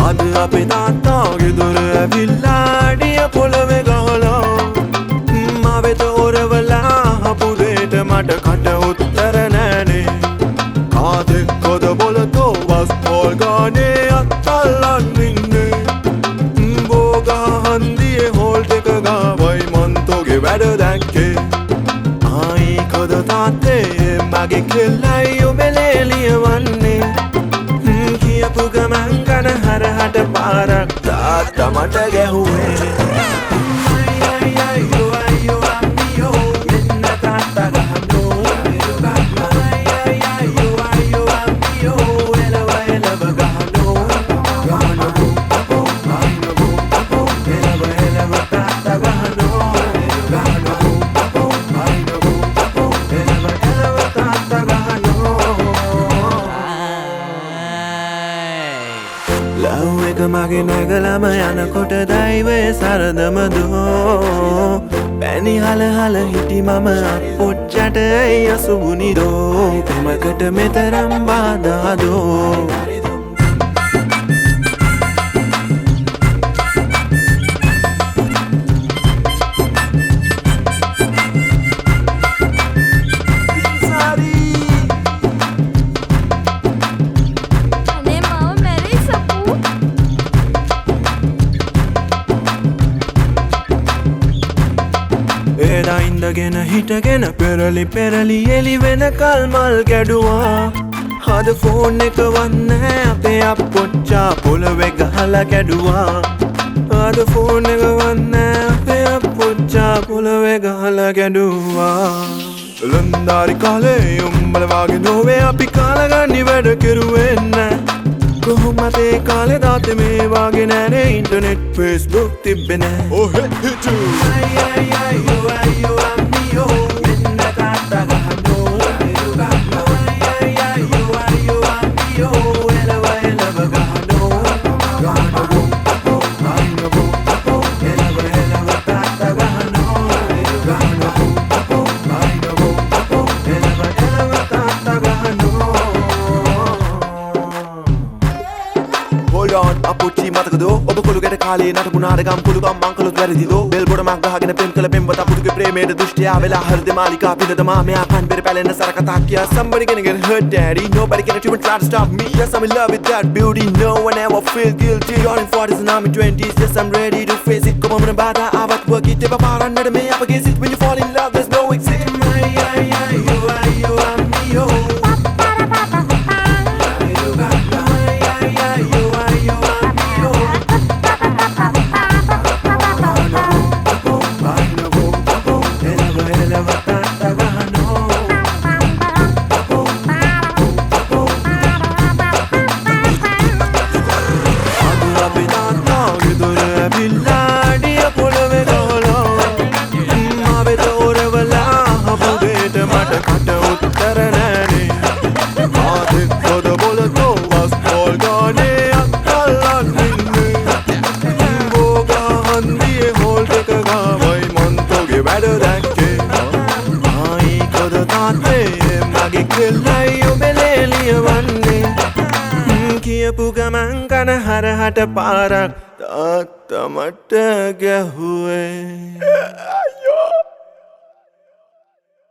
අද අපේ තාත්තාගේ දොර ඇවිල්ලා අඩිය පොළවේ ගහලා මා වෙත ඔරවලා අපුරේට මට කට උත්තර නෑනේ කාදෙක්කද බොලතෝ බස් පොල් ගානේ අත්තල්ලන් ඉන්නේ බෝගා හන්දියේ හෝල්ට් එක ගාවයි මන්තෝගේ වැඩ දැක්කේ ආයි කද තාත්තේ මගේ කෙල්ලයි ඔබලේ ලියවන්නේ කියපු ගමන් කන හරහට පාරක් තාත්තා මට ගැහුවේ අයියෝ අයියෝ අම්මියෝ මෙන්න තාත්තා ගහනෝ අයියෝ අයියෝ අම්මියෝ එලව එලව ගහනෝ ගහනෝ අයිනෝ එලව එලව තාත්තා ගහනෝ ගහනෝ අයිනෝ එලව එලව තාත්තා ගහනෝ ලව් එක මගේ නැගලම යනකොට දෛවයේ සරදමදෝ පැණි හල හල හිටි මම අපොච්චට යසුබුනිදෝ පෙමකට මෙතරම් බාධාදෝ එදා ඉඳගෙන හිටගෙන පෙරලි පෙරලි එලි වෙනකල් මල් ගැඩුවා අද ෆෝන් එක වන්නේ අපේ අප්පොච්චා පොළවේ ගහලා කැඩුවා අද ෆෝන් එක වන්නේ අපේ අප්පොච්චා පොළවේ ගහලා කැඩුවා ලන්දාරි කාලේ උඹල වාගේ නොවේ අපි කාලගන්නි වැඩ කෙරුවේ නැහැ කොහොමද ඒ කාලේ දාතේ මේ වාගේ නෑනේ ඉන්ටර්නෙට් ෆේස්බුක් තිබ්බේ නෑ ඔහෙ හිටු අයියෝ අයියෝ අම්මියෝ මෙන්න තාත්තා ගහනෝ අයියෝ අයියෝ අම්මියෝ එලව එලව ගහනෝ ගහනෝ අයිනෝ එලව එලව තාත්තා ගහනෝ ගහනෝ අයිනෝ එලව එලව තාත්තා ගහනෝ Hold on, අපුච්චි මතකදෝ ඔබ කොළු ගැට කාලේ නටපු නාටකම් කුළුකම් මංකලොත් වැරදිදෝ බෙල් බොඩ මක් ගහගෙන පෙම් කළ පෙම්වත අපුතුගේ ප්‍රේමයට දෘෂ්ටියා වෙලා හෘද මාලිකා පිටත මාමයා කන් පෙර පැලෙන සර කතා කියා somebody gonna get hurt daddy nobody can even try to stop me yes I'm in love with that beauty no one ever feel guilty you're in 40s and I'm in 20s yes I'm ready to face it come on bada ආවත් work it එපා පාරන්නට මේ අපගේ සිත් when you fall in love there's no exit අයියෝ අයියෝ අම්මියෝ කියපු ගමන් කන හරහට පාරක් තාත්තා මට ගැහුවේ